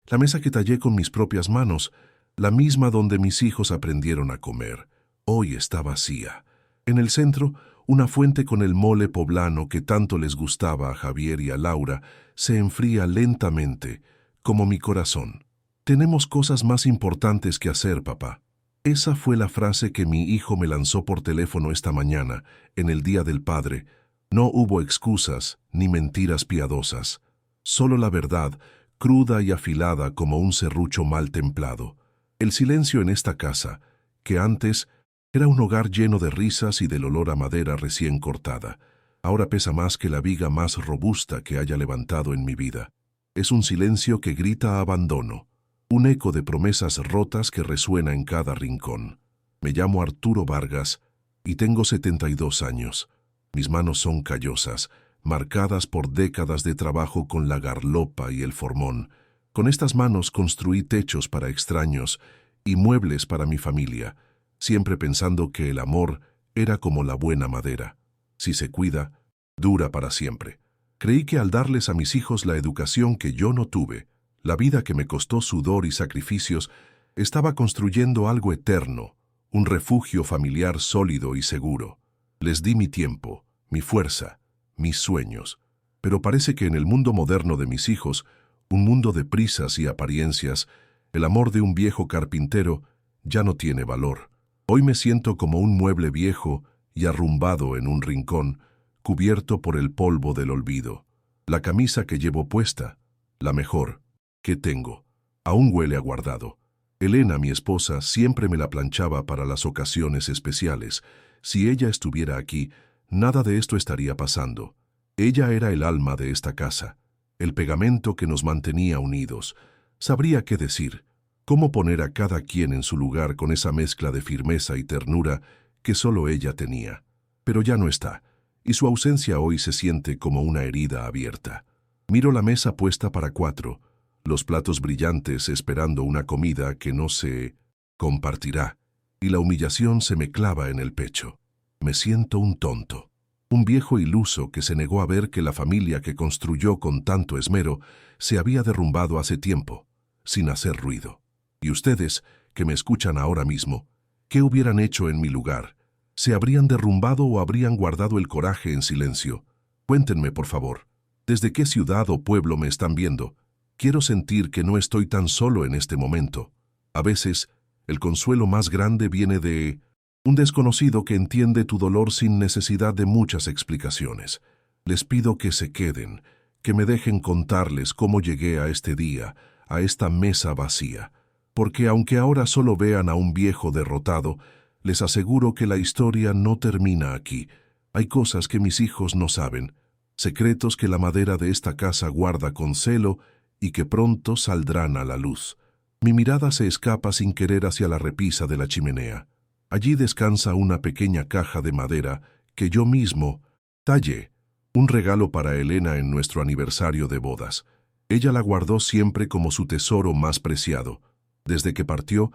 La mesa que tallé con mis propias manos, la misma donde mis hijos aprendieron a comer, hoy está vacía. En el centro, una fuente con el mole poblano que tanto les gustaba a Javier y a Laura se enfría lentamente, como mi corazón. Tenemos cosas más importantes que hacer, papá. Esa fue la frase que mi hijo me lanzó por teléfono esta mañana, en el Día del Padre. No hubo excusas ni mentiras piadosas, solo la verdad, cruda y afilada como un serrucho mal templado. El silencio en esta casa, que antes era un hogar lleno de risas y del olor a madera recién cortada, ahora pesa más que la viga más robusta que haya levantado en mi vida. Es un silencio que grita abandono, un eco de promesas rotas que resuena en cada rincón. Me llamo Arturo Vargas y tengo 72 años. Mis manos son callosas, marcadas por décadas de trabajo con la garlopa y el formón. Con estas manos construí techos para extraños y muebles para mi familia, siempre pensando que el amor era como la buena madera. Si se cuida, dura para siempre. Creí que al darles a mis hijos la educación que yo no tuve, la vida que me costó sudor y sacrificios, estaba construyendo algo eterno, un refugio familiar sólido y seguro. Les di mi tiempo, mi fuerza, mis sueños. Pero parece que en el mundo moderno de mis hijos, un mundo de prisas y apariencias, el amor de un viejo carpintero ya no tiene valor. Hoy me siento como un mueble viejo y arrumbado en un rincón, cubierto por el polvo del olvido. La camisa que llevo puesta, la mejor que tengo, aún huele a guardado. Elena, mi esposa, siempre me la planchaba para las ocasiones especiales. Si ella estuviera aquí, nada de esto estaría pasando. Ella era el alma de esta casa, el pegamento que nos mantenía unidos. Sabría qué decir, cómo poner a cada quien en su lugar con esa mezcla de firmeza y ternura que solo ella tenía. Pero ya no está, y su ausencia hoy se siente como una herida abierta. Miro la mesa puesta para 4, los platos brillantes esperando una comida que no se compartirá, y la humillación se me clava en el pecho. Me siento un tonto, un viejo iluso que se negó a ver que la familia que construyó con tanto esmero se había derrumbado hace tiempo, sin hacer ruido. Y ustedes, que me escuchan ahora mismo, ¿qué hubieran hecho en mi lugar? ¿Se habrían derrumbado o habrían guardado el coraje en silencio? Cuéntenme, por favor, ¿desde qué ciudad o pueblo me están viendo? Quiero sentir que no estoy tan solo en este momento. A veces, el consuelo más grande viene de un desconocido que entiende tu dolor sin necesidad de muchas explicaciones. Les pido que se queden, que me dejen contarles cómo llegué a este día, a esta mesa vacía. Porque aunque ahora solo vean a un viejo derrotado, les aseguro que la historia no termina aquí. Hay cosas que mis hijos no saben, secretos que la madera de esta casa guarda con celo y que pronto saldrán a la luz. Mi mirada se escapa sin querer hacia la repisa de la chimenea. Allí descansa una pequeña caja de madera que yo mismo tallé, un regalo para Elena en nuestro aniversario de bodas. Ella la guardó siempre como su tesoro más preciado. Desde que partió,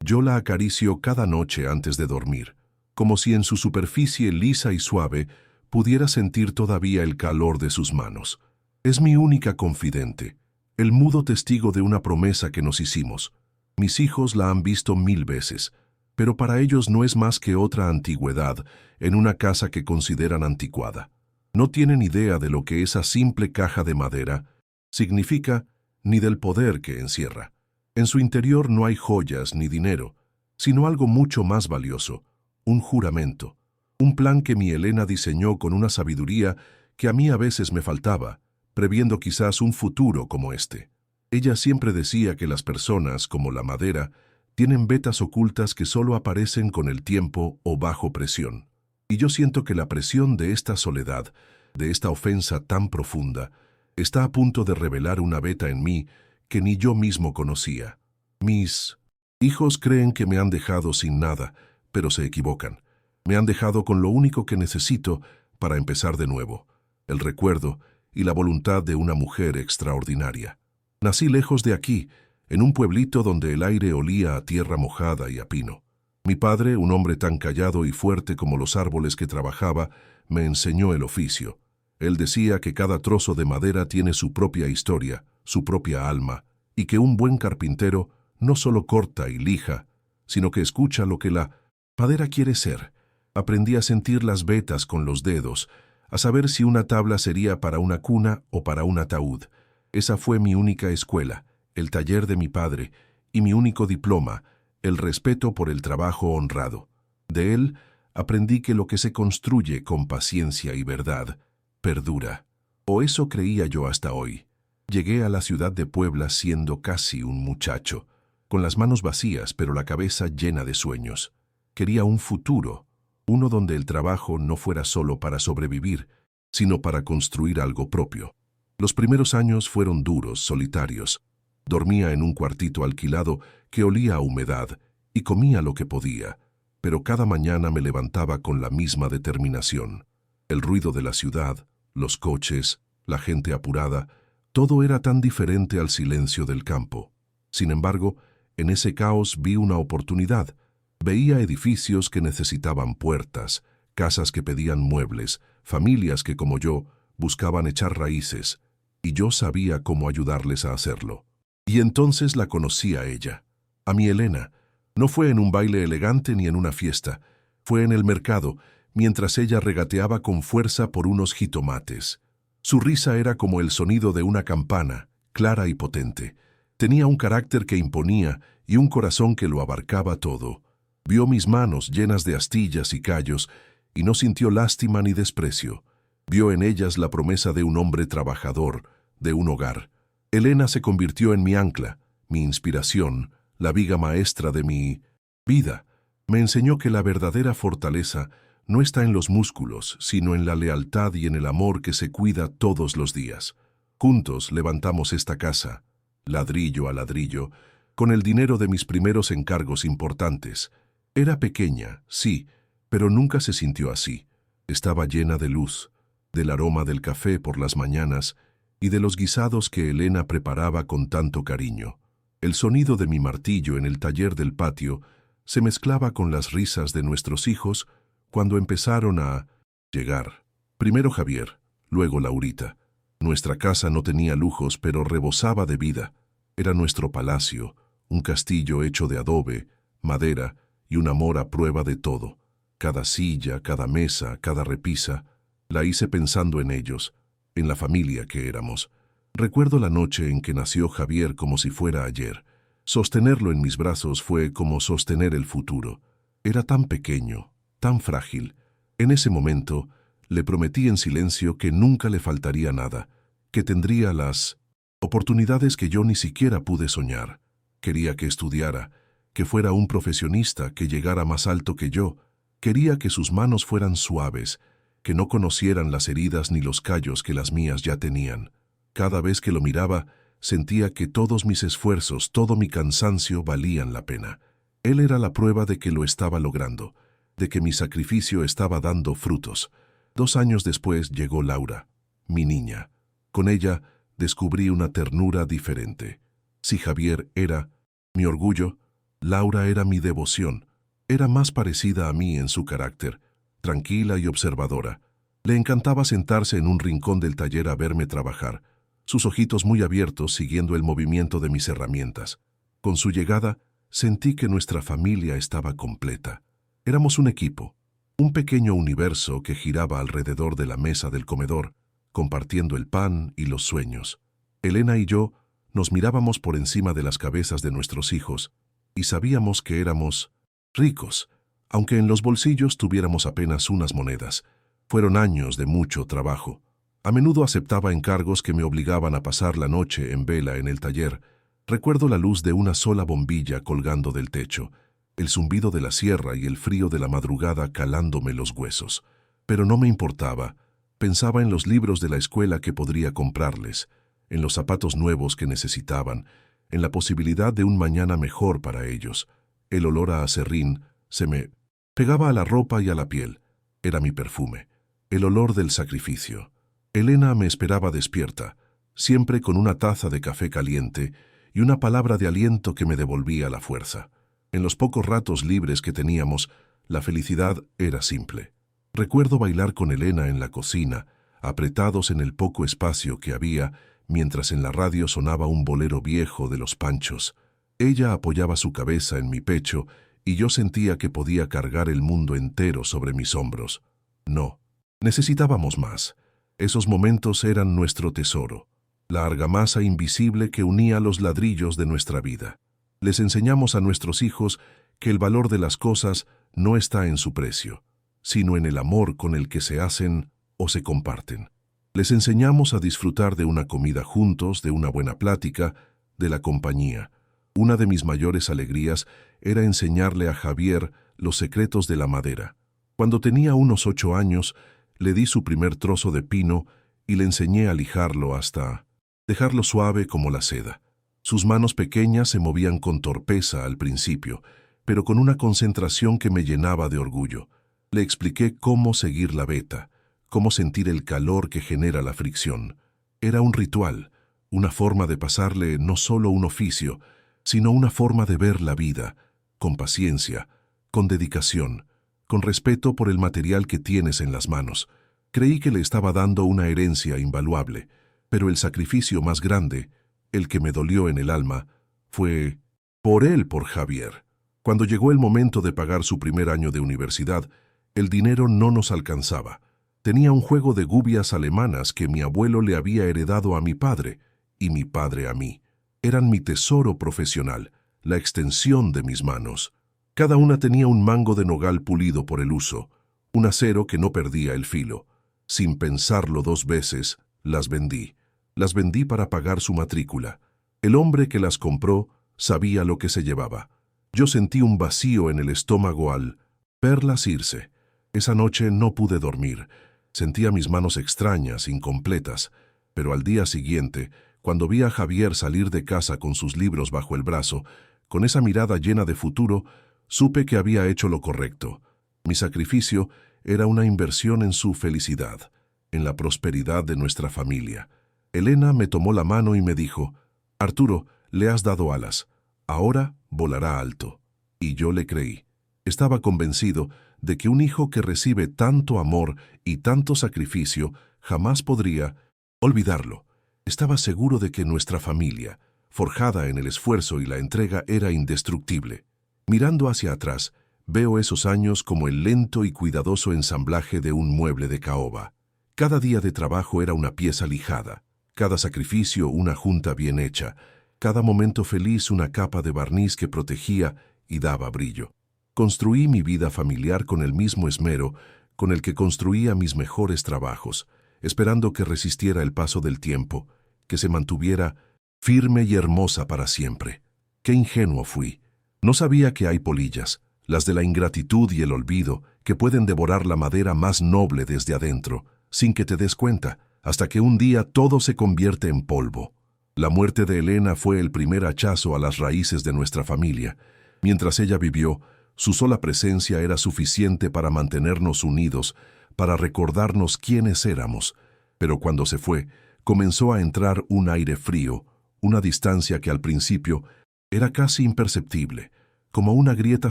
yo la acaricio cada noche antes de dormir, como si en su superficie lisa y suave pudiera sentir todavía el calor de sus manos. Es mi única confidente, el mudo testigo de una promesa que nos hicimos. Mis hijos la han visto 1000 veces, pero para ellos no es más que otra antigüedad en una casa que consideran anticuada. No tienen idea de lo que esa simple caja de madera significa ni del poder que encierra. En su interior no hay joyas ni dinero, sino algo mucho más valioso, un juramento, un plan que mi Elena diseñó con una sabiduría que a mí a veces me faltaba, previendo quizás un futuro como este. Ella siempre decía que las personas, como la madera, tienen vetas ocultas que solo aparecen con el tiempo o bajo presión. Y yo siento que la presión de esta soledad, de esta ofensa tan profunda, está a punto de revelar una veta en mí que ni yo mismo conocía. Mis hijos creen que me han dejado sin nada, pero se equivocan. Me han dejado con lo único que necesito para empezar de nuevo, el recuerdo y la voluntad de una mujer extraordinaria. Nací lejos de aquí, en un pueblito donde el aire olía a tierra mojada y a pino. Mi padre, un hombre tan callado y fuerte como los árboles que trabajaba, me enseñó el oficio. Él decía que cada trozo de madera tiene su propia historia, su propia alma, y que un buen carpintero no solo corta y lija, sino que escucha lo que la madera quiere ser. Aprendí a sentir las vetas con los dedos, a saber si una tabla sería para una cuna o para un ataúd. Esa fue mi única escuela, el taller de mi padre, y mi único diploma, el respeto por el trabajo honrado. De él aprendí que lo que se construye con paciencia y verdad perdura. O eso creía yo hasta hoy. Llegué a la ciudad de Puebla siendo casi un muchacho, con las manos vacías pero la cabeza llena de sueños. Quería un futuro, uno donde el trabajo no fuera solo para sobrevivir, sino para construir algo propio. Los primeros años fueron duros, solitarios. Dormía en un cuartito alquilado que olía a humedad y comía lo que podía, pero cada mañana me levantaba con la misma determinación. El ruido de la ciudad, los coches, la gente apurada, todo era tan diferente al silencio del campo. Sin embargo, en ese caos vi una oportunidad. Veía edificios que necesitaban puertas, casas que pedían muebles, familias que, como yo, buscaban echar raíces, y yo sabía cómo ayudarles a hacerlo. Y entonces la conocí a ella, a mi Elena. No fue en un baile elegante ni en una fiesta, fue en el mercado, mientras ella regateaba con fuerza por unos jitomates. Su risa era como el sonido de una campana, clara y potente. Tenía un carácter que imponía y un corazón que lo abarcaba todo. Vio mis manos llenas de astillas y callos y no sintió lástima ni desprecio. Vio en ellas la promesa de un hombre trabajador, de un hogar. Elena se convirtió en mi ancla, mi inspiración, la viga maestra de mi vida. Me enseñó que la verdadera fortaleza no está en los músculos, sino en la lealtad y en el amor que se cuida todos los días. Juntos levantamos esta casa, ladrillo a ladrillo, con el dinero de mis primeros encargos importantes. Era pequeña, sí, pero nunca se sintió así. Estaba llena de luz, del aroma del café por las mañanas y de los guisados que Elena preparaba con tanto cariño. El sonido de mi martillo en el taller del patio se mezclaba con las risas de nuestros hijos cuando empezaron a llegar. Primero Javier, luego Laurita. Nuestra casa no tenía lujos, pero rebosaba de vida. Era nuestro palacio, un castillo hecho de adobe, madera y un amor a prueba de todo. Cada silla, cada mesa, cada repisa, la hice pensando en ellos, en la familia que éramos. Recuerdo la noche en que nació Javier como si fuera ayer. Sostenerlo en mis brazos fue como sostener el futuro. Era tan pequeño, tan frágil. En ese momento, le prometí en silencio que nunca le faltaría nada, que tendría las oportunidades que yo ni siquiera pude soñar. Quería que estudiara, que fuera un profesionista, que llegara más alto que yo. Quería que sus manos fueran suaves, que no conocieran las heridas ni los callos que las mías ya tenían. Cada vez que lo miraba, sentía que todos mis esfuerzos, todo mi cansancio valían la pena. Él era la prueba de que lo estaba logrando, de que mi sacrificio estaba dando frutos. 2 años después llegó Laura, mi niña. Con ella descubrí una ternura diferente. Si Javier era mi orgullo, Laura era mi devoción. Era más parecida a mí en su carácter, tranquila y observadora. Le encantaba sentarse en un rincón del taller a verme trabajar, sus ojitos muy abiertos siguiendo el movimiento de mis herramientas. Con su llegada, sentí que nuestra familia estaba completa. Éramos un equipo, un pequeño universo que giraba alrededor de la mesa del comedor, compartiendo el pan y los sueños. Elena y yo nos mirábamos por encima de las cabezas de nuestros hijos y sabíamos que éramos ricos, aunque en los bolsillos tuviéramos apenas unas monedas. Fueron años de mucho trabajo. A menudo aceptaba encargos que me obligaban a pasar la noche en vela en el taller. Recuerdo la luz de una sola bombilla colgando del techo, el zumbido de la sierra y el frío de la madrugada calándome los huesos. Pero no me importaba. Pensaba en los libros de la escuela que podría comprarles, en los zapatos nuevos que necesitaban, en la posibilidad de un mañana mejor para ellos. El olor a aserrín se me pegaba a la ropa y a la piel. Era mi perfume, el olor del sacrificio. Elena me esperaba despierta, siempre con una taza de café caliente y una palabra de aliento que me devolvía la fuerza. En los pocos ratos libres que teníamos, la felicidad era simple. Recuerdo bailar con Elena en la cocina, apretados en el poco espacio que había, mientras en la radio sonaba un bolero viejo de los Panchos. Ella apoyaba su cabeza en mi pecho y yo sentía que podía cargar el mundo entero sobre mis hombros. No, necesitábamos más. Esos momentos eran nuestro tesoro, la argamasa invisible que unía los ladrillos de nuestra vida. Les enseñamos a nuestros hijos que el valor de las cosas no está en su precio, sino en el amor con el que se hacen o se comparten. Les enseñamos a disfrutar de una comida juntos, de una buena plática, de la compañía. Una de mis mayores alegrías era enseñarle a Javier los secretos de la madera. Cuando tenía unos 8 años, le di su primer trozo de pino y le enseñé a lijarlo hasta dejarlo suave como la seda. Sus manos pequeñas se movían con torpeza al principio, pero con una concentración que me llenaba de orgullo. Le expliqué cómo seguir la veta, cómo sentir el calor que genera la fricción. Era un ritual, una forma de pasarle no solo un oficio, sino una forma de ver la vida, con paciencia, con dedicación, con respeto por el material que tienes en las manos. Creí que le estaba dando una herencia invaluable, pero el sacrificio más grande, el que me dolió en el alma, fue por Javier. Cuando llegó el momento de pagar su primer año de universidad, el dinero no nos alcanzaba. Tenía un juego de gubias alemanas que mi abuelo le había heredado a mi padre y mi padre a mí. Eran mi tesoro profesional, la extensión de mis manos. Cada una tenía un mango de nogal pulido por el uso, un acero que no perdía el filo. Sin pensarlo 2 veces, las vendí. Las vendí para pagar su matrícula. El hombre que las compró sabía lo que se llevaba. Yo sentí un vacío en el estómago al verlas irse. Esa noche no pude dormir. Sentía mis manos extrañas, incompletas, pero al día siguiente, cuando vi a Javier salir de casa con sus libros bajo el brazo, con esa mirada llena de futuro, supe que había hecho lo correcto. Mi sacrificio era una inversión en su felicidad, en la prosperidad de nuestra familia. Elena me tomó la mano y me dijo: «Arturo, le has dado alas. Ahora volará alto». Y yo le creí. Estaba convencido de que un hijo que recibe tanto amor y tanto sacrificio jamás podría olvidarlo. Estaba seguro de que nuestra familia, forjada en el esfuerzo y la entrega, era indestructible. Mirando hacia atrás, veo esos años como el lento y cuidadoso ensamblaje de un mueble de caoba. Cada día de trabajo era una pieza lijada, cada sacrificio una junta bien hecha, cada momento feliz una capa de barniz que protegía y daba brillo. Construí mi vida familiar con el mismo esmero con el que construía mis mejores trabajos, esperando que resistiera el paso del tiempo, que se mantuviera firme y hermosa para siempre. Qué ingenuo fui. No sabía que hay polillas, las de la ingratitud y el olvido, que pueden devorar la madera más noble desde adentro, sin que te des cuenta, hasta que un día todo se convierte en polvo. La muerte de Elena fue el primer hachazo a las raíces de nuestra familia. Mientras ella vivió, su sola presencia era suficiente para mantenernos unidos, para recordarnos quiénes éramos. Pero cuando se fue, comenzó a entrar un aire frío, una distancia que al principio era casi imperceptible, como una grieta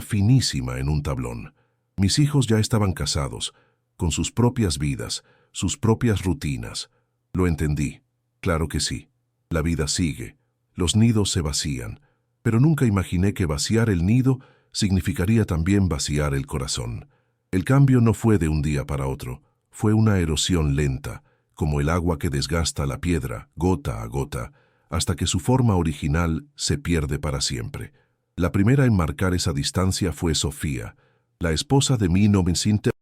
finísima en un tablón. Mis hijos ya estaban casados, con sus propias vidas, sus propias rutinas. Lo entendí, claro que sí. La vida sigue, los nidos se vacían, pero nunca imaginé que vaciar el nido significaría también vaciar el corazón. El cambio no fue de un día para otro, fue una erosión lenta, como el agua que desgasta la piedra, gota a gota, hasta que su forma original se pierde para siempre. La primera en marcar esa distancia fue Sofía, la esposa de mi novincinte.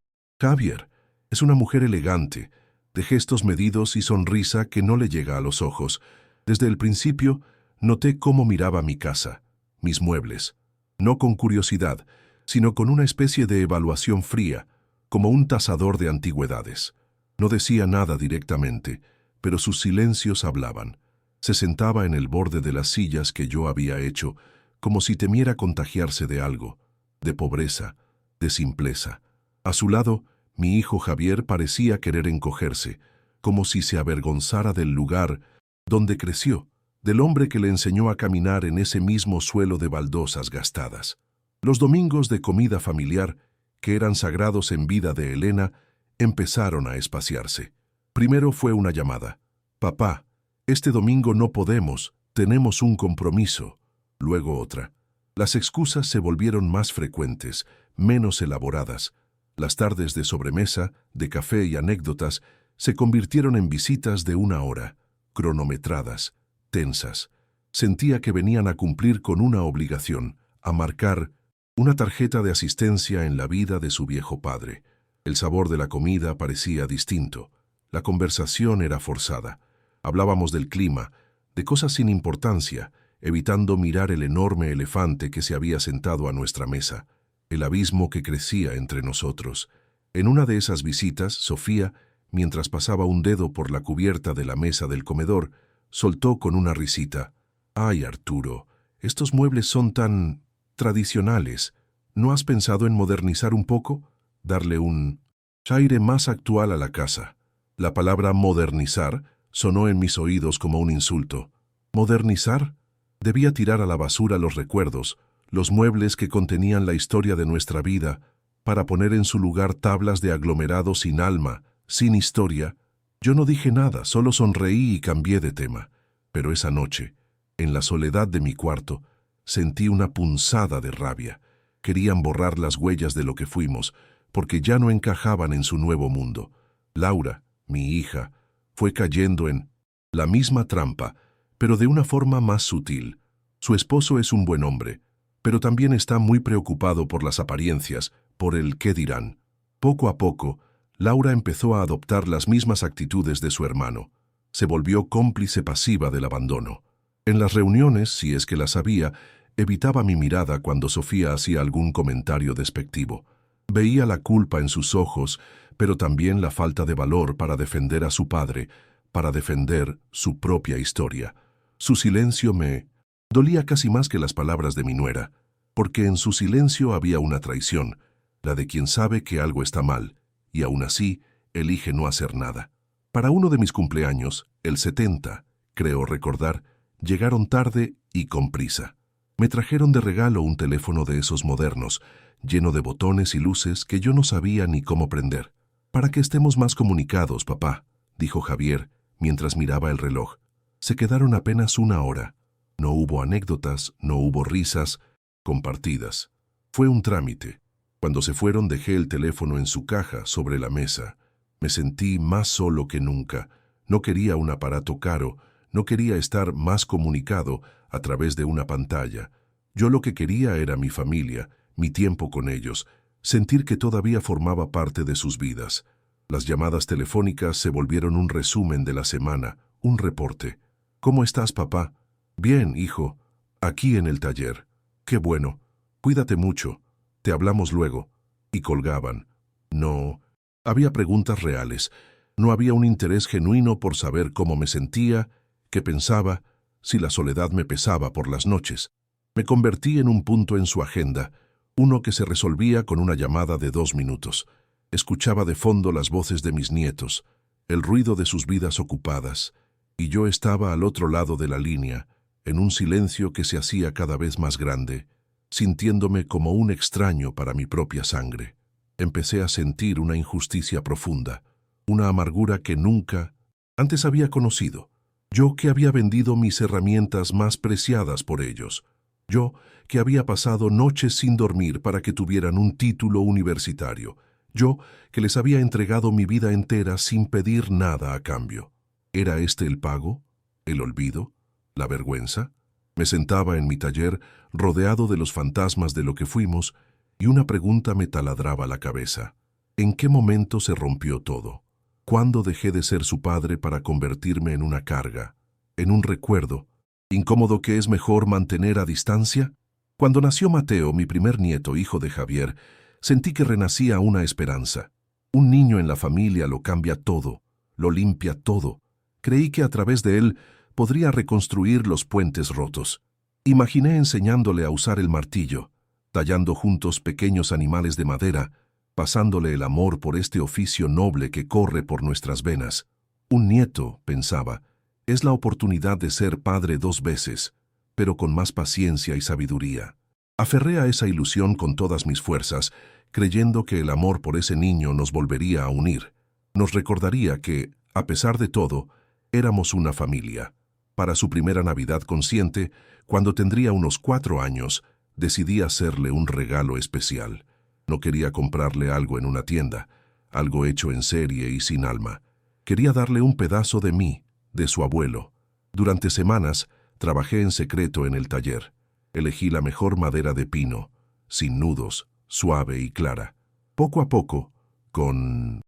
Javier es una mujer elegante, de gestos medidos y sonrisa que no le llega a los ojos. Desde el principio noté cómo miraba mi casa, mis muebles, no con curiosidad, sino con una especie de evaluación fría, como un tasador de antigüedades. No decía nada directamente, pero sus silencios hablaban. Se sentaba en el borde de las sillas que yo había hecho, como si temiera contagiarse de algo, de pobreza, de simpleza. A su lado, mi hijo Javier parecía querer encogerse, como si se avergonzara del lugar donde creció, del hombre que le enseñó a caminar en ese mismo suelo de baldosas gastadas. Los domingos de comida familiar, que eran sagrados en vida de Elena, empezaron a espaciarse. Primero fue una llamada. «Papá, Este domingo no podemos, tenemos un compromiso. Luego otra. Las excusas se volvieron más frecuentes, menos elaboradas. Las tardes de sobremesa, de café y anécdotas se convirtieron en visitas de 1 hora, cronometradas, tensas. Sentía que venían a cumplir con una obligación, a marcar una tarjeta de asistencia en la vida de su viejo padre. El sabor de la comida parecía distinto. La conversación era forzada. Hablábamos del clima, de cosas sin importancia, evitando mirar el enorme elefante que se había sentado a nuestra mesa, el abismo que crecía entre nosotros. En una de esas visitas, Sofía, mientras pasaba un dedo por la cubierta de la mesa del comedor, soltó con una risita: «Ay, Arturo, estos muebles son tan tradicionales. ¿No has pensado en modernizar un poco? Darle un aire más actual a la casa». La palabra modernizar sonó en mis oídos como un insulto. ¿Modernizar? Debía tirar a la basura los recuerdos, los muebles que contenían la historia de nuestra vida, para poner en su lugar tablas de aglomerado sin alma, sin historia. Yo no dije nada, solo sonreí y cambié de tema. Pero esa noche, en la soledad de mi cuarto, sentí una punzada de rabia. Querían borrar las huellas de lo que fuimos, porque ya no encajaban en su nuevo mundo. Laura, mi hija, fue cayendo en la misma trampa, pero de una forma más sutil. Su esposo es un buen hombre, pero también está muy preocupado por las apariencias, por el qué dirán. Poco a poco, Laura empezó a adoptar las mismas actitudes de su hermano. Se volvió cómplice pasiva del abandono. En las reuniones, si es que las había, evitaba mi mirada cuando Sofía hacía algún comentario despectivo. Veía la culpa en sus ojos, pero también la falta de valor para defender a su padre, para defender su propia historia. Su silencio me dolía casi más que las palabras de mi nuera, porque en su silencio había una traición, la de quien sabe que algo está mal, y aún así elige no hacer nada. Para uno de mis cumpleaños, el 70, creo recordar, llegaron tarde y con prisa. Me trajeron de regalo un teléfono de esos modernos, lleno de botones y luces que yo no sabía ni cómo prender. «Para que estemos más comunicados, papá», dijo Javier, mientras miraba el reloj. Se quedaron apenas 1 hora. No hubo anécdotas, no hubo risas compartidas. Fue un trámite. Cuando se fueron dejé el teléfono en su caja sobre la mesa. Me sentí más solo que nunca. No quería un aparato caro, no quería estar más comunicado a través de una pantalla. Yo lo que quería era mi familia, mi tiempo con ellos, sentir que todavía formaba parte de sus vidas. Las llamadas telefónicas se volvieron un resumen de la semana, un reporte. «¿Cómo estás, papá?» «Bien, hijo. Aquí en el taller». «Qué bueno. Cuídate mucho. Te hablamos luego». Y colgaban. No había preguntas reales. No había un interés genuino por saber cómo me sentía, qué pensaba, si la soledad me pesaba por las noches. Me convertí en un punto en su agenda, uno que se resolvía con una llamada de 2 minutos. Escuchaba de fondo las voces de mis nietos, el ruido de sus vidas ocupadas, y yo estaba al otro lado de la línea, en un silencio que se hacía cada vez más grande, sintiéndome como un extraño para mi propia sangre. Empecé a sentir una injusticia profunda, una amargura que nunca antes había conocido. Yo que había vendido mis herramientas más preciadas por ellos. Yo que había pasado noches sin dormir para que tuvieran un título universitario. Yo que les había entregado mi vida entera sin pedir nada a cambio. ¿Era este el pago? ¿El olvido? ¿La vergüenza? Me sentaba en mi taller, rodeado de los fantasmas de lo que fuimos, y una pregunta me taladraba la cabeza. ¿En qué momento se rompió todo? ¿Cuándo dejé de ser su padre para convertirme en una carga, en un recuerdo, incómodo que es mejor mantener a distancia? Cuando nació Mateo, mi primer nieto, hijo de Javier, sentí que renacía una esperanza. Un niño en la familia lo cambia todo, lo limpia todo. Creí que a través de él podría reconstruir los puentes rotos. Imaginé enseñándole a usar el martillo, tallando juntos pequeños animales de madera, pasándole el amor por este oficio noble que corre por nuestras venas. Un nieto, pensaba, es la oportunidad de ser padre 2 veces, pero con más paciencia y sabiduría. Aferré a esa ilusión con todas mis fuerzas, creyendo que el amor por ese niño nos volvería a unir. Nos recordaría que, a pesar de todo, éramos una familia. Para su primera Navidad consciente, cuando tendría unos 4 años, decidí hacerle un regalo especial. No quería comprarle algo en una tienda, algo hecho en serie y sin alma. Quería darle un pedazo de mí, de su abuelo. Durante semanas, trabajé en secreto en el taller. Elegí la mejor madera de pino, sin nudos, suave y clara. Poco a poco, con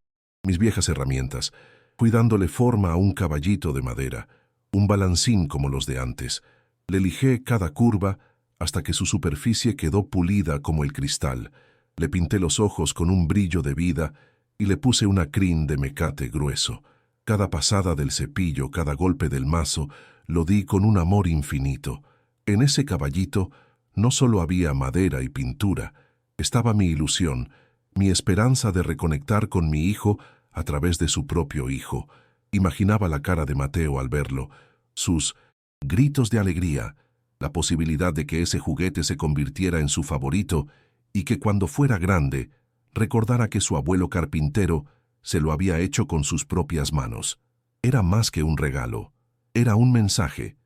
mis viejas herramientas, fui dándole forma a un caballito de madera, un balancín como los de antes. Le lijé cada curva hasta que su superficie quedó pulida como el cristal. Le pinté los ojos con un brillo de vida y le puse una crin de mecate grueso. Cada pasada del cepillo, cada golpe del mazo, lo di con un amor infinito. En ese caballito no solo había madera y pintura, estaba mi ilusión, mi esperanza de reconectar con mi hijo a través de su propio hijo. Imaginaba la cara de Mateo al verlo, sus gritos de alegría, la posibilidad de que ese juguete se convirtiera en su favorito y que cuando fuera grande, recordara que su abuelo carpintero se lo había hecho con sus propias manos. Era más que un regalo, era un mensaje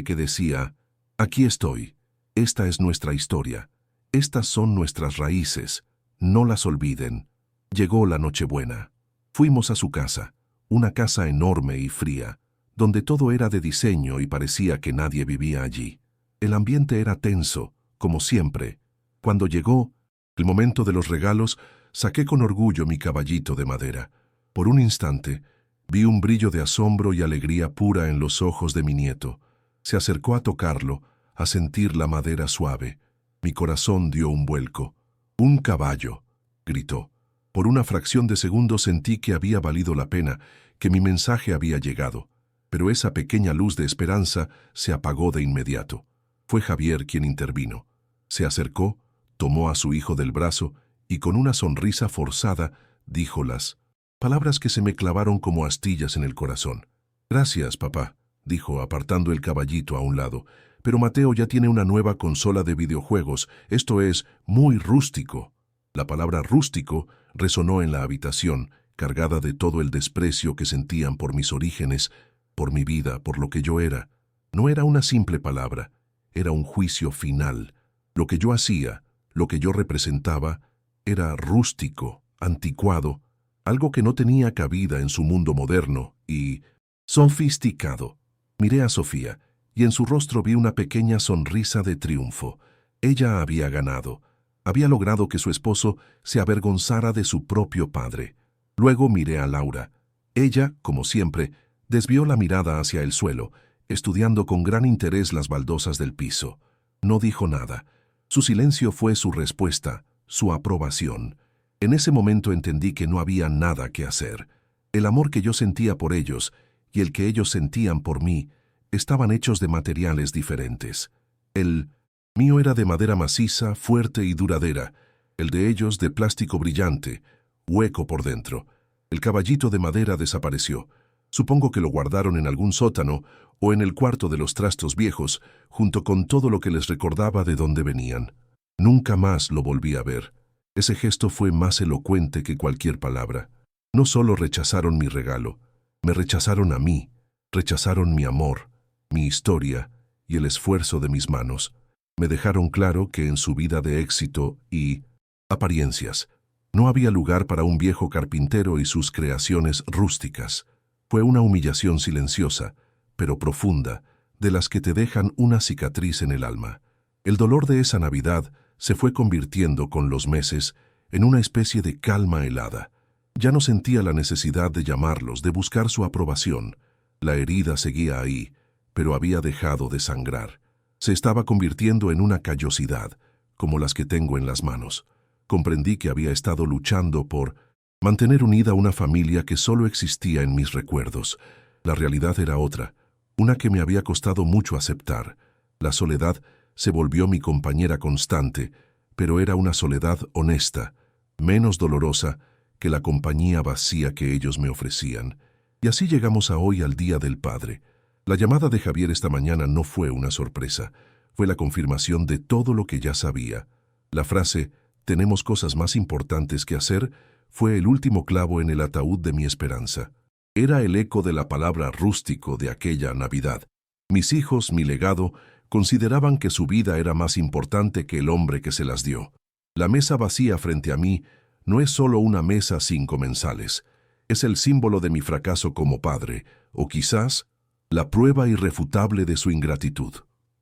que decía: aquí estoy, esta es nuestra historia, estas son nuestras raíces, no las olviden. Llegó la Nochebuena. Fuimos a su casa, una casa enorme y fría, donde todo era de diseño y parecía que nadie vivía allí. El ambiente era tenso, como siempre. Cuando llegó el momento de los regalos, saqué con orgullo mi caballito de madera. Por un instante, vi un brillo de asombro y alegría pura en los ojos de mi nieto. Se acercó a tocarlo, a sentir la madera suave. Mi corazón dio un vuelco. «¡Un caballo!», gritó. Por una fracción de segundo sentí que había valido la pena, que mi mensaje había llegado. Pero esa pequeña luz de esperanza se apagó de inmediato. Fue Javier quien intervino. Se acercó, tomó a su hijo del brazo y con una sonrisa forzada dijo las palabras que se me clavaron como astillas en el corazón. «Gracias, papá», dijo apartando el caballito a un lado, «pero Mateo ya tiene una nueva consola de videojuegos. Esto es muy rústico». La palabra rústico resonó en la habitación, cargada de todo el desprecio que sentían por mis orígenes, por mi vida, por lo que yo era. No era una simple palabra, era un juicio final. Lo que yo hacía, lo que yo representaba, era rústico, anticuado, algo que no tenía cabida en su mundo moderno y sofisticado. Miré a Sofía, y en su rostro vi una pequeña sonrisa de triunfo. Ella había ganado. Había logrado que su esposo se avergonzara de su propio padre. Luego miré a Laura. Ella, como siempre, desvió la mirada hacia el suelo, estudiando con gran interés las baldosas del piso. No dijo nada. Su silencio fue su respuesta, su aprobación. En ese momento entendí que no había nada que hacer. El amor que yo sentía por ellos y el que ellos sentían por mí estaban hechos de materiales diferentes. El mío era de madera maciza, fuerte y duradera, el de ellos de plástico brillante, hueco por dentro. El caballito de madera desapareció. Supongo que lo guardaron en algún sótano o en el cuarto de los trastos viejos, junto con todo lo que les recordaba de dónde venían. Nunca más lo volví a ver. Ese gesto fue más elocuente que cualquier palabra. No solo rechazaron mi regalo, me rechazaron a mí, rechazaron mi amor, mi historia y el esfuerzo de mis manos. Me dejaron claro que en su vida de éxito y apariencias no había lugar para un viejo carpintero y sus creaciones rústicas. Fue una humillación silenciosa, pero profunda, de las que te dejan una cicatriz en el alma. El dolor de esa Navidad se fue convirtiendo con los meses en una especie de calma helada. Ya no sentía la necesidad de llamarlos, de buscar su aprobación. La herida seguía ahí, pero había dejado de sangrar. Se estaba convirtiendo en una callosidad, como las que tengo en las manos. Comprendí que había estado luchando por mantener unida una familia que solo existía en mis recuerdos. La realidad era otra, una que me había costado mucho aceptar. La soledad se volvió mi compañera constante, pero era una soledad honesta, menos dolorosa que la compañía vacía que ellos me ofrecían. Y así llegamos a hoy, al Día del Padre. La llamada de Javier esta mañana no fue una sorpresa, fue la confirmación de todo lo que ya sabía. La frase «tenemos cosas más importantes que hacer» fue el último clavo en el ataúd de mi esperanza. Era el eco de la palabra rústico de aquella Navidad. Mis hijos, mi legado, consideraban que su vida era más importante que el hombre que se las dio. La mesa vacía frente a mí no es solo una mesa sin comensales. Es el símbolo de mi fracaso como padre, o quizás la prueba irrefutable de su ingratitud.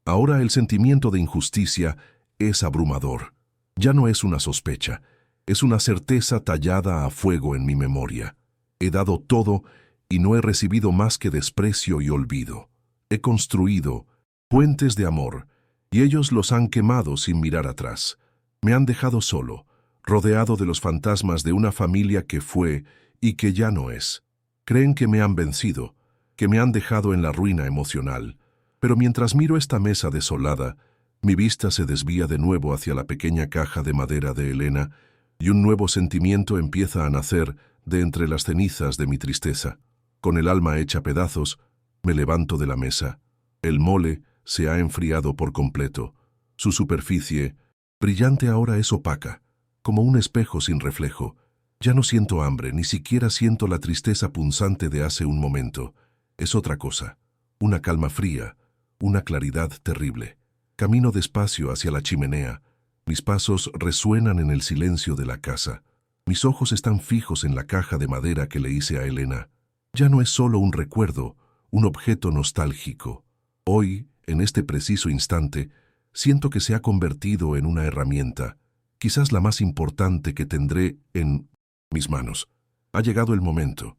Ahora el sentimiento de injusticia es abrumador. Ya no es una sospecha, es una certeza tallada a fuego en mi memoria. He dado todo y no he recibido más que desprecio y olvido. He construido puentes de amor y ellos los han quemado sin mirar atrás. Me han dejado solo, rodeado de los fantasmas de una familia que fue y que ya no es. Creen que me han vencido, que me han dejado en la ruina emocional. Pero mientras miro esta mesa desolada, mi vista se desvía de nuevo hacia la pequeña caja de madera de Elena y un nuevo sentimiento empieza a nacer de entre las cenizas de mi tristeza. Con el alma hecha pedazos, me levanto de la mesa. El mole se ha enfriado por completo. Su superficie, brillante ahora, es opaca, como un espejo sin reflejo. Ya no siento hambre, ni siquiera siento la tristeza punzante de hace un momento. Es otra cosa, una calma fría, una claridad terrible. Camino despacio hacia la chimenea. Mis pasos resuenan en el silencio de la casa. Mis ojos están fijos en la caja de madera que le hice a Elena. Ya no es solo un recuerdo, un objeto nostálgico. Hoy, en este preciso instante, siento que se ha convertido en una herramienta, quizás la más importante que tendré en mis manos. Ha llegado el momento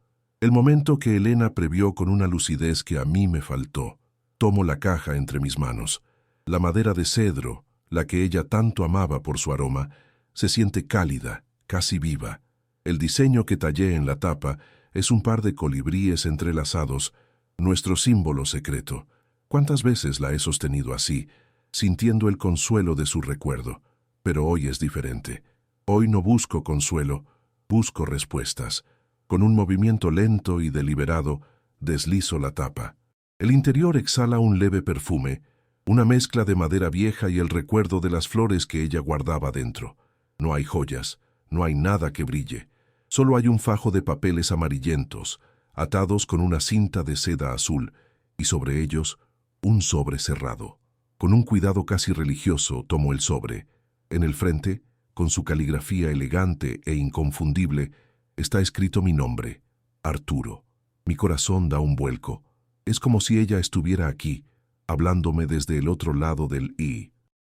que Elena previó con una lucidez que a mí me faltó. Tomo la caja entre mis manos. La madera de cedro, la que ella tanto amaba por su aroma, se siente cálida, casi viva. El diseño que tallé en la tapa es un par de colibríes entrelazados, nuestro símbolo secreto. ¿Cuántas veces la he sostenido así, sintiendo el consuelo de su recuerdo? Pero hoy es diferente. Hoy no busco consuelo, busco respuestas. Con un movimiento lento y deliberado, deslizo la tapa. El interior exhala un leve perfume, una mezcla de madera vieja y el recuerdo de las flores que ella guardaba dentro. No hay joyas, no hay nada que brille. Solo hay un fajo de papeles amarillentos, atados con una cinta de seda azul, y sobre ellos un sobre cerrado. Con un cuidado casi religioso tomo el sobre. En el frente, con su caligrafía elegante e inconfundible, está escrito mi nombre, Arturo. Mi corazón da un vuelco. Es como si ella estuviera aquí, hablándome desde el otro lado del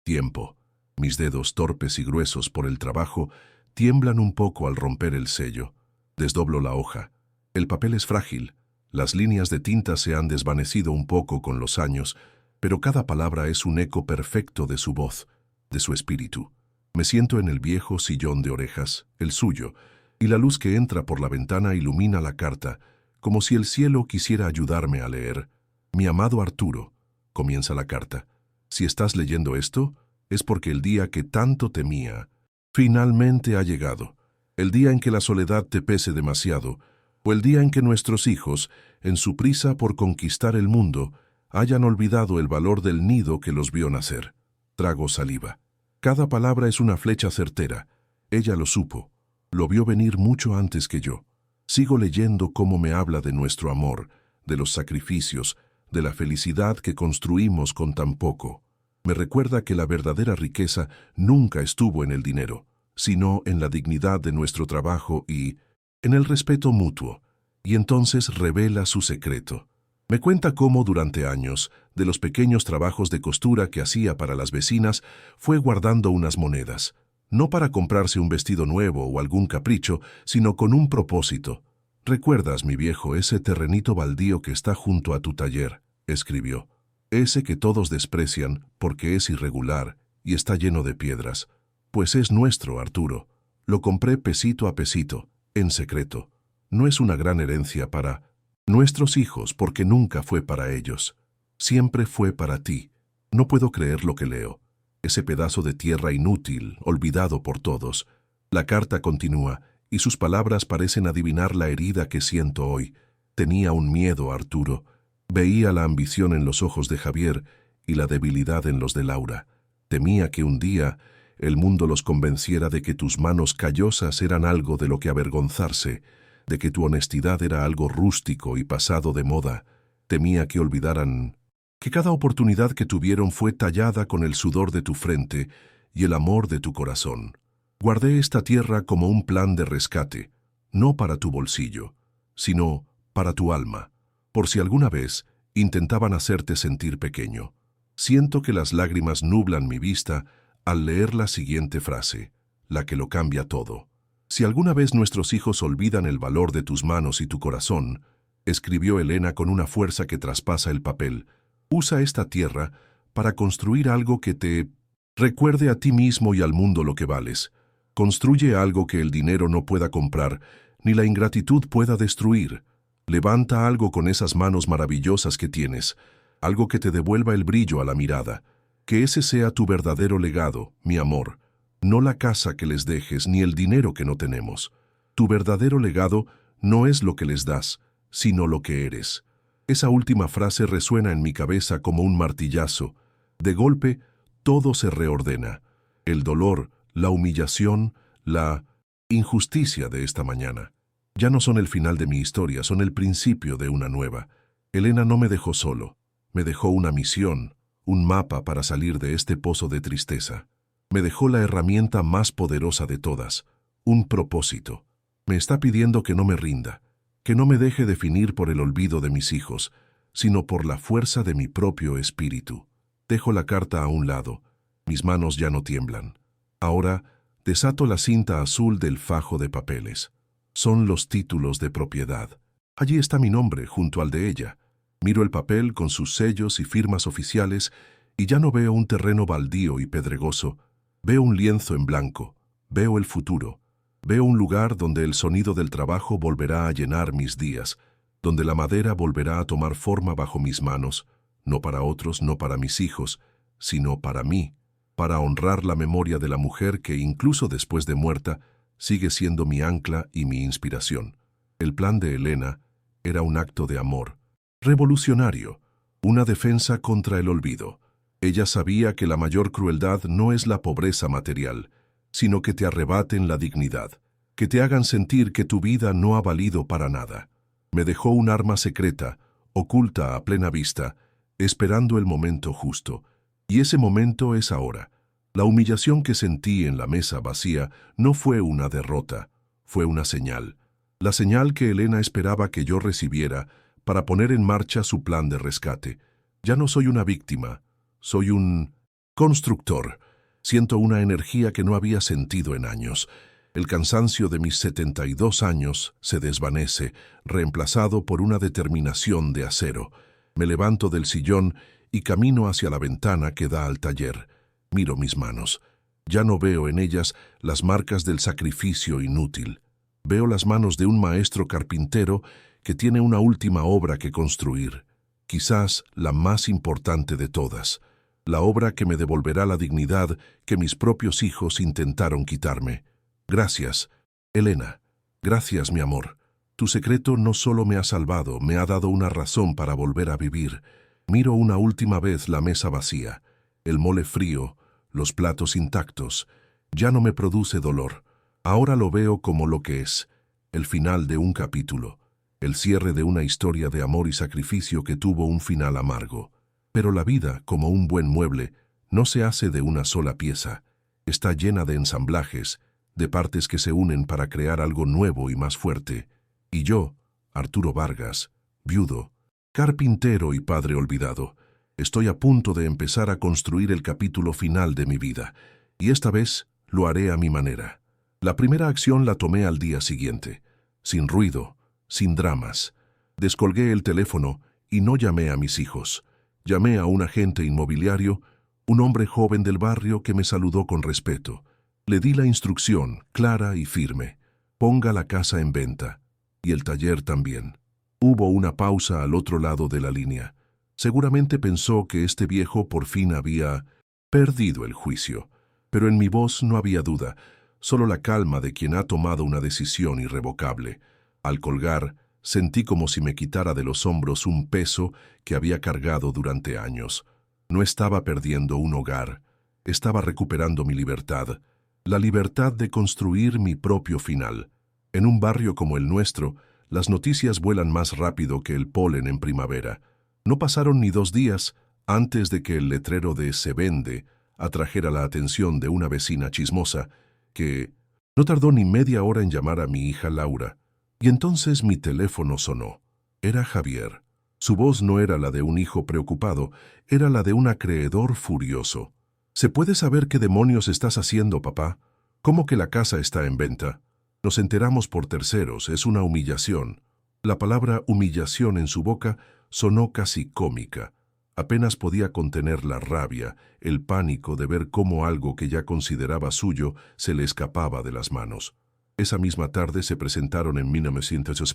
tiempo. Mis dedos, torpes y gruesos por el trabajo, tiemblan un poco al romper el sello. Desdoblo la hoja. El papel es frágil. Las líneas de tinta se han desvanecido un poco con los años, pero cada palabra es un eco perfecto de su voz, de su espíritu. Me siento en el viejo sillón de orejas, el suyo, y la luz que entra por la ventana ilumina la carta, como si el cielo quisiera ayudarme a leer. Mi amado Arturo, comienza la carta. Si estás leyendo esto, es porque el día que tanto temía finalmente ha llegado. El día en que la soledad te pese demasiado, o el día en que nuestros hijos, en su prisa por conquistar el mundo, hayan olvidado el valor del nido que los vio nacer. Trago saliva. Cada palabra es una flecha certera. Ella lo supo. Lo vio venir mucho antes que yo. Sigo leyendo cómo me habla de nuestro amor, de los sacrificios, de la felicidad que construimos con tan poco. Me recuerda que la verdadera riqueza nunca estuvo en el dinero, sino en la dignidad de nuestro trabajo y en el respeto mutuo. Y entonces revela su secreto. Me cuenta cómo durante años, de los pequeños trabajos de costura que hacía para las vecinas, fue guardando unas monedas, no para comprarse un vestido nuevo o algún capricho, sino con un propósito. «¿Recuerdas, mi viejo, ese terrenito baldío que está junto a tu taller?», escribió. «Ese que todos desprecian porque es irregular y está lleno de piedras. Pues es nuestro, Arturo. Lo compré pesito a pesito, en secreto. No es una gran herencia para nuestros hijos porque nunca fue para ellos. Siempre fue para ti. No puedo creer lo que leo. Ese pedazo de tierra inútil, olvidado por todos». La carta continúa, y sus palabras parecen adivinar la herida que siento hoy. Tenía un miedo, Arturo. Veía la ambición en los ojos de Javier y la debilidad en los de Laura. Temía que un día el mundo los convenciera de que tus manos callosas eran algo de lo que avergonzarse, de que tu honestidad era algo rústico y pasado de moda. Temía que olvidaran que cada oportunidad que tuvieron fue tallada con el sudor de tu frente y el amor de tu corazón. Guardé esta tierra como un plan de rescate, no para tu bolsillo, sino para tu alma, por si alguna vez intentaban hacerte sentir pequeño. Siento que las lágrimas nublan mi vista al leer la siguiente frase, la que lo cambia todo. Si alguna vez nuestros hijos olvidan el valor de tus manos y tu corazón, escribió Elena con una fuerza que traspasa el papel, usa esta tierra para construir algo que te recuerde a ti mismo y al mundo lo que vales. Construye algo que el dinero no pueda comprar, ni la ingratitud pueda destruir. Levanta algo con esas manos maravillosas que tienes, algo que te devuelva el brillo a la mirada. Que ese sea tu verdadero legado, mi amor. No la casa que les dejes, ni el dinero que no tenemos. Tu verdadero legado no es lo que les das, sino lo que eres. Esa última frase resuena en mi cabeza como un martillazo. De golpe, todo se reordena. El dolor, la humillación, la injusticia de esta mañana. Ya no son el final de mi historia, son el principio de una nueva. Elena no me dejó solo. Me dejó una misión, un mapa para salir de este pozo de tristeza. Me dejó la herramienta más poderosa de todas, un propósito. Me está pidiendo que no me rinda, que no me deje definir por el olvido de mis hijos, sino por la fuerza de mi propio espíritu. Dejo la carta a un lado. Mis manos ya no tiemblan. Ahora desato la cinta azul del fajo de papeles. Son los títulos de propiedad. Allí está mi nombre junto al de ella. Miro el papel con sus sellos y firmas oficiales y ya no veo un terreno baldío y pedregoso. Veo un lienzo en blanco. Veo el futuro. Veo un lugar donde el sonido del trabajo volverá a llenar mis días, donde la madera volverá a tomar forma bajo mis manos, no para otros, no para mis hijos, sino para mí, para honrar la memoria de la mujer que, incluso después de muerta, sigue siendo mi ancla y mi inspiración. El plan de Elena era un acto de amor, revolucionario, una defensa contra el olvido. Ella sabía que la mayor crueldad no es la pobreza material, sino que te arrebaten la dignidad, que te hagan sentir que tu vida no ha valido para nada. Me dejó un arma secreta, oculta a plena vista, esperando el momento justo. Y ese momento es ahora. La humillación que sentí en la mesa vacía no fue una derrota, fue una señal. La señal que Elena esperaba que yo recibiera para poner en marcha su plan de rescate. Ya no soy una víctima, soy un constructor. Siento una energía que no había sentido en años. El cansancio de mis 72 años se desvanece, reemplazado por una determinación de acero. Me levanto del sillón y camino hacia la ventana que da al taller. Miro mis manos. Ya no veo en ellas las marcas del sacrificio inútil. Veo las manos de un maestro carpintero que tiene una última obra que construir, quizás la más importante de todas, la obra que me devolverá la dignidad que mis propios hijos intentaron quitarme. Gracias, Elena. Gracias, mi amor. Tu secreto no solo me ha salvado, me ha dado una razón para volver a vivir. Miro una última vez la mesa vacía, el mole frío, los platos intactos. Ya no me produce dolor. Ahora lo veo como lo que es, el final de un capítulo, el cierre de una historia de amor y sacrificio que tuvo un final amargo. Pero la vida, como un buen mueble, no se hace de una sola pieza. Está llena de ensamblajes, de partes que se unen para crear algo nuevo y más fuerte. Y yo, Arturo Vargas, viudo, carpintero y padre olvidado, estoy a punto de empezar a construir el capítulo final de mi vida, y esta vez lo haré a mi manera. La primera acción la tomé al día siguiente, sin ruido, sin dramas. Descolgué el teléfono y no llamé a mis hijos. Llamé a un agente inmobiliario, un hombre joven del barrio que me saludó con respeto. Le di la instrucción, clara y firme: ponga la casa en venta, y el taller también. Hubo una pausa al otro lado de la línea. Seguramente pensó que este viejo por fin había perdido el juicio, pero en mi voz no había duda, solo la calma de quien ha tomado una decisión irrevocable. Al colgar, sentí como si me quitara de los hombros un peso que había cargado durante años. No estaba perdiendo un hogar, estaba recuperando mi libertad, la libertad de construir mi propio final. En un barrio como el nuestro, las noticias vuelan más rápido que el polen en primavera. No pasaron ni 2 días antes de que el letrero de "Se vende" atrajera la atención de una vecina chismosa que no tardó ni media hora en llamar a mi hija Laura. Y entonces mi teléfono sonó. Era Javier. Su voz no era la de un hijo preocupado, era la de un acreedor furioso. ¿Se puede saber qué demonios estás haciendo, papá? ¿Cómo que la casa está en venta? Nos enteramos por terceros, es una humillación. La palabra humillación en su boca sonó casi cómica. Apenas podía contener la rabia, el pánico de ver cómo algo que ya consideraba suyo se le escapaba de las manos. Esa misma tarde se presentaron en 1900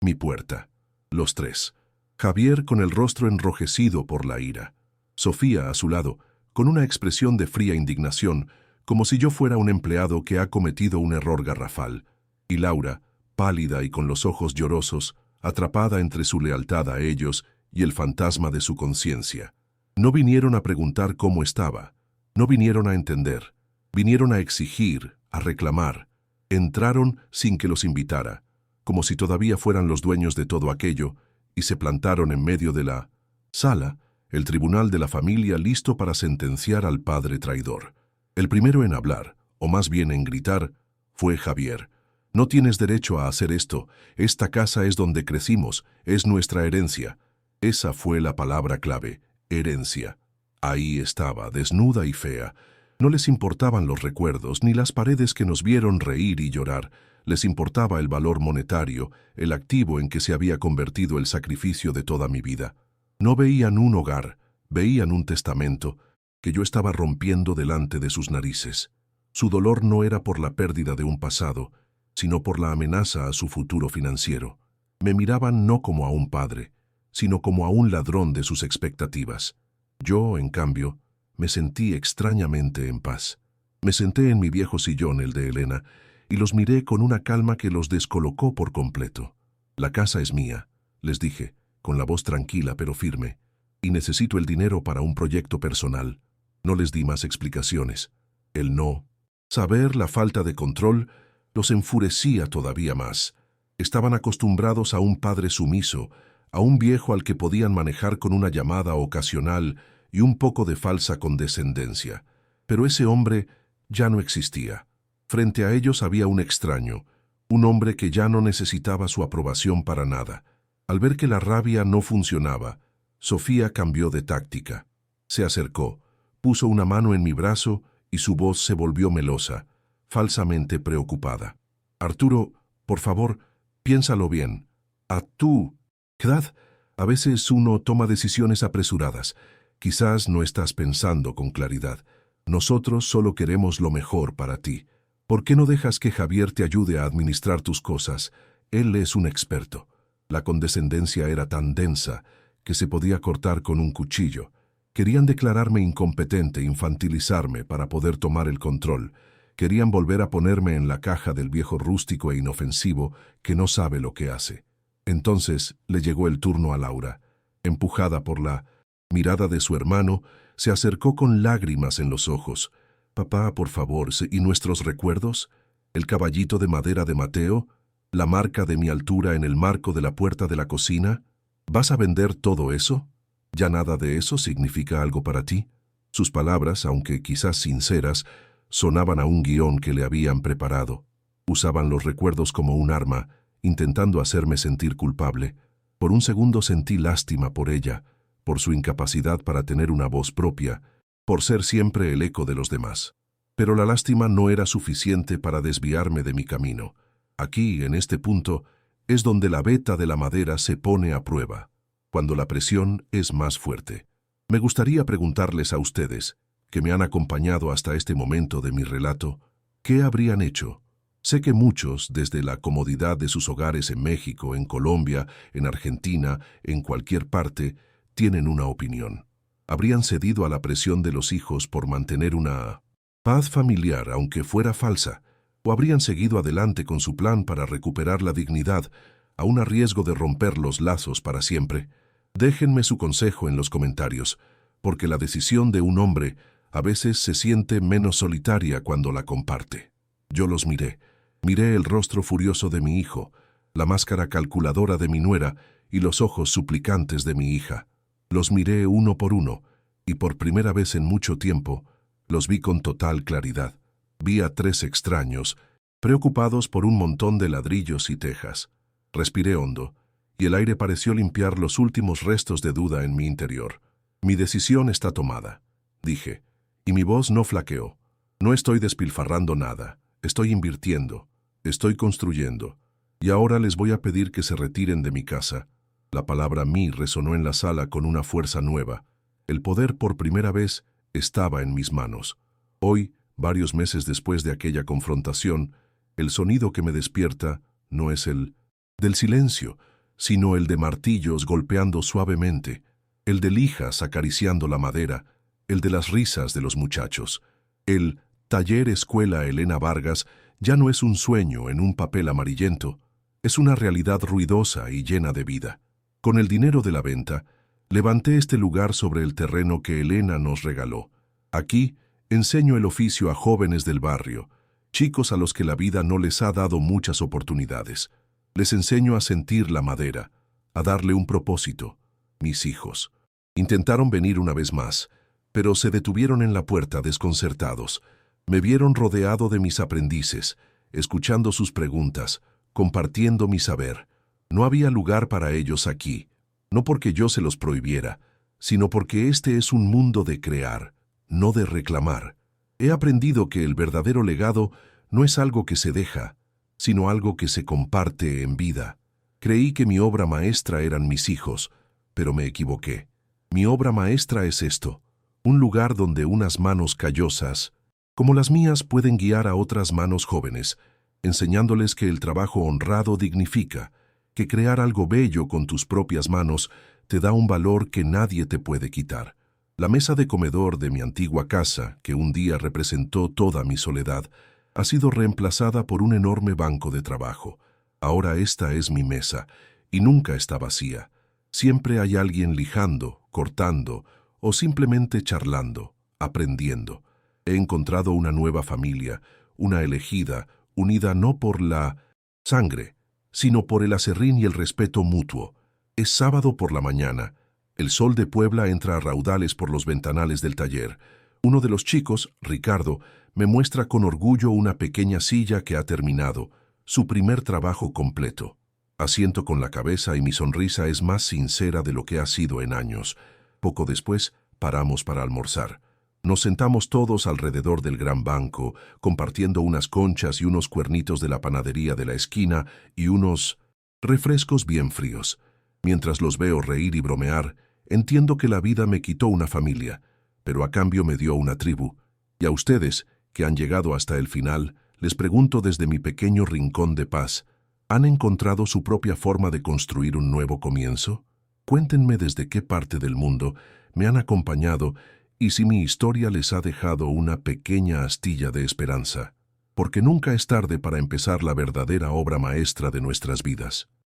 mi puerta. Los tres. Javier con el rostro enrojecido por la ira. Sofía a su lado, con una expresión de fría indignación, como si yo fuera un empleado que ha cometido un error garrafal. Y Laura, pálida y con los ojos llorosos, atrapada entre su lealtad a ellos y el fantasma de su conciencia. No vinieron a preguntar cómo estaba, no vinieron a entender, vinieron a exigir, a reclamar. Entraron sin que los invitara, como si todavía fueran los dueños de todo aquello, y se plantaron en medio de la sala, el tribunal de la familia listo para sentenciar al padre traidor. El primero en hablar, o más bien en gritar, fue Javier. No tienes derecho a hacer esto, esta casa es donde crecimos, es nuestra herencia. Esa fue la palabra clave, herencia. Ahí estaba, desnuda y fea. No les importaban los recuerdos, ni las paredes que nos vieron reír y llorar. Les importaba el valor monetario, el activo en que se había convertido el sacrificio de toda mi vida. No veían un hogar, veían un testamento que yo estaba rompiendo delante de sus narices. Su dolor no era por la pérdida de un pasado, sino por la amenaza a su futuro financiero. Me miraban no como a un padre, sino como a un ladrón de sus expectativas. Yo, en cambio, me sentí extrañamente en paz. Me senté en mi viejo sillón, el de Elena, y los miré con una calma que los descolocó por completo. La casa es mía, les dije, con la voz tranquila pero firme, y necesito el dinero para un proyecto personal. No les di más explicaciones. El no, saber la falta de control, los enfurecía todavía más. Estaban acostumbrados a un padre sumiso, a un viejo al que podían manejar con una llamada ocasional y un poco de falsa condescendencia. Pero ese hombre ya no existía. Frente a ellos había un extraño, un hombre que ya no necesitaba su aprobación para nada. Al ver que la rabia no funcionaba, Sofía cambió de táctica. Se acercó, puso una mano en mi brazo y su voz se volvió melosa, falsamente preocupada. Arturo, por favor, piénsalo bien. A tu edad, a veces uno toma decisiones apresuradas. Quizás no estás pensando con claridad. Nosotros solo queremos lo mejor para ti. ¿Por qué no dejas que Javier te ayude a administrar tus cosas? Él es un experto. La condescendencia era tan densa que se podía cortar con un cuchillo. Querían declararme incompetente, infantilizarme para poder tomar el control. Querían volver a ponerme en la caja del viejo rústico e inofensivo que no sabe lo que hace. Entonces le llegó el turno a Laura. Empujada por la mirada de su hermano, se acercó con lágrimas en los ojos. «Papá, por favor, ¿y nuestros recuerdos? ¿El caballito de madera de Mateo? ¿La marca de mi altura en el marco de la puerta de la cocina? ¿Vas a vender todo eso? ¿Ya nada de eso significa algo para ti?» Sus palabras, aunque quizás sinceras, sonaban a un guión que le habían preparado. Usaban los recuerdos como un arma, intentando hacerme sentir culpable. Por un segundo sentí lástima por ella, por su incapacidad para tener una voz propia, por ser siempre el eco de los demás. Pero la lástima no era suficiente para desviarme de mi camino. Aquí, en este punto, es donde la veta de la madera se pone a prueba, cuando la presión es más fuerte. Me gustaría preguntarles a ustedes, que me han acompañado hasta este momento de mi relato, ¿qué habrían hecho? Sé que muchos, desde la comodidad de sus hogares en México, en Colombia, en Argentina, en cualquier parte, tienen una opinión. Habrían cedido a la presión de los hijos por mantener una paz familiar, aunque fuera falsa, o habrían seguido adelante con su plan para recuperar la dignidad, aun a riesgo de romper los lazos para siempre. Déjenme su consejo en los comentarios, porque la decisión de un hombre a veces se siente menos solitaria cuando la comparte. Yo los miré. Miré el rostro furioso de mi hijo, la máscara calculadora de mi nuera y los ojos suplicantes de mi hija. Los miré uno por uno, y por primera vez en mucho tiempo, los vi con total claridad. Vi a 3 extraños, preocupados por un montón de ladrillos y tejas. Respiré hondo, y el aire pareció limpiar los últimos restos de duda en mi interior. Mi decisión está tomada, dije, y mi voz no flaqueó. No estoy despilfarrando nada, estoy invirtiendo, estoy construyendo, y ahora les voy a pedir que se retiren de mi casa. La palabra mí resonó en la sala con una fuerza nueva. El poder por primera vez estaba en mis manos. Hoy, varios meses después de aquella confrontación, el sonido que me despierta no es el del silencio, sino el de martillos golpeando suavemente, el de lijas acariciando la madera, el de las risas de los muchachos. El taller Escuela Elena Vargas ya no es un sueño en un papel amarillento, es una realidad ruidosa y llena de vida. Con el dinero de la venta, levanté este lugar sobre el terreno que Elena nos regaló. Aquí enseño el oficio a jóvenes del barrio, chicos a los que la vida no les ha dado muchas oportunidades. Les enseño a sentir la madera, a darle un propósito. Mis hijos intentaron venir una vez más, pero se detuvieron en la puerta desconcertados. Me vieron rodeado de mis aprendices, escuchando sus preguntas, compartiendo mi saber. No había lugar para ellos aquí, no porque yo se los prohibiera, sino porque este es un mundo de crear, no de reclamar. He aprendido que el verdadero legado no es algo que se deja, sino algo que se comparte en vida. Creí que mi obra maestra eran mis hijos, pero me equivoqué. Mi obra maestra es esto, un lugar donde unas manos callosas, como las mías, pueden guiar a otras manos jóvenes, enseñándoles que el trabajo honrado dignifica, que crear algo bello con tus propias manos te da un valor que nadie te puede quitar. La mesa de comedor de mi antigua casa, que un día representó toda mi soledad, ha sido reemplazada por un enorme banco de trabajo. Ahora esta es mi mesa, y nunca está vacía. Siempre hay alguien lijando, cortando, o simplemente charlando, aprendiendo. He encontrado una nueva familia, una elegida, unida no por la sangre, sino por el aserrín y el respeto mutuo. Es sábado por la mañana. El sol de Puebla entra a raudales por los ventanales del taller. Uno de los chicos, Ricardo, me muestra con orgullo una pequeña silla que ha terminado, su primer trabajo completo. Asiento con la cabeza y mi sonrisa es más sincera de lo que ha sido en años. Poco después, paramos para almorzar. Nos sentamos todos alrededor del gran banco, compartiendo unas conchas y unos cuernitos de la panadería de la esquina y unos refrescos bien fríos. Mientras los veo reír y bromear, entiendo que la vida me quitó una familia, pero a cambio me dio una tribu. Y a ustedes, que han llegado hasta el final, les pregunto desde mi pequeño rincón de paz, ¿han encontrado su propia forma de construir un nuevo comienzo? Cuéntenme desde qué parte del mundo me han acompañado y si mi historia les ha dejado una pequeña astilla de esperanza, porque nunca es tarde para empezar la verdadera obra maestra de nuestras vidas.